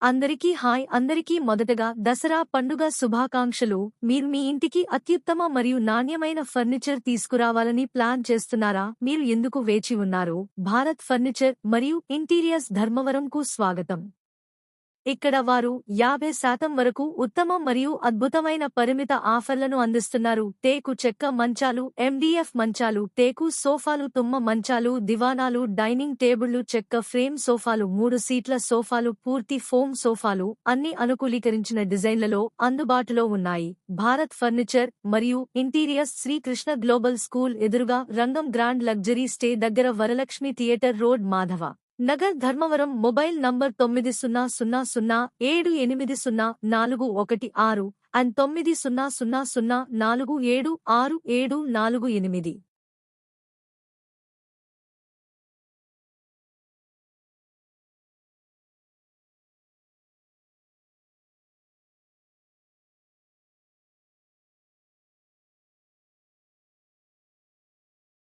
అందరికీ మొదటగా దసరా పండుగ శుభాకాంక్షలు. మీరు మీ ఇంటికి అత్యుత్తమ మరియు నాణ్యమైన ఫర్నిచర్ తీసుకురావాలని ప్లాన్ చేస్తున్నారా? మీరు ఎందుకు వేచి ఉన్నారు? భారత్ ఫర్నిచర్ మరియు ఇంటీరియర్స్ ధర్మవరంకు స్వాగతం. ఇక్కడ వారు 50% వరకు ఉత్తమ మరియు అద్భుతమైన పరిమిత ఆఫర్లను అందిస్తున్నారు. టేకు చెక్క మంచాలు, MDF మంచాలు, టేకు సోఫాలు, తుమ్మ మంచాలు, దివానాలు, డైనింగ్ టేబుళ్లు, చెక్క ఫ్రేమ్ సోఫాలు, 3 సీట్ల సోఫాలు, పూర్తి ఫోమ్ సోఫాలు అన్ని అనుకూలీకరించిన డిజైన్లలో అందుబాటులో ఉన్నాయి. భారత్ ఫర్నిచర్ మరియు ఇంటీరియర్స్ శ్రీకృష్ణ గ్లోబల్ స్కూల్ ఎదురుగా, రంగం గ్రాండ్ లగ్జరీ స్టే దగ్గర, Varalakshmi theatre road, Madhava Nagar, Dharmavaram. Mobile number 9000780416 and 9000476748.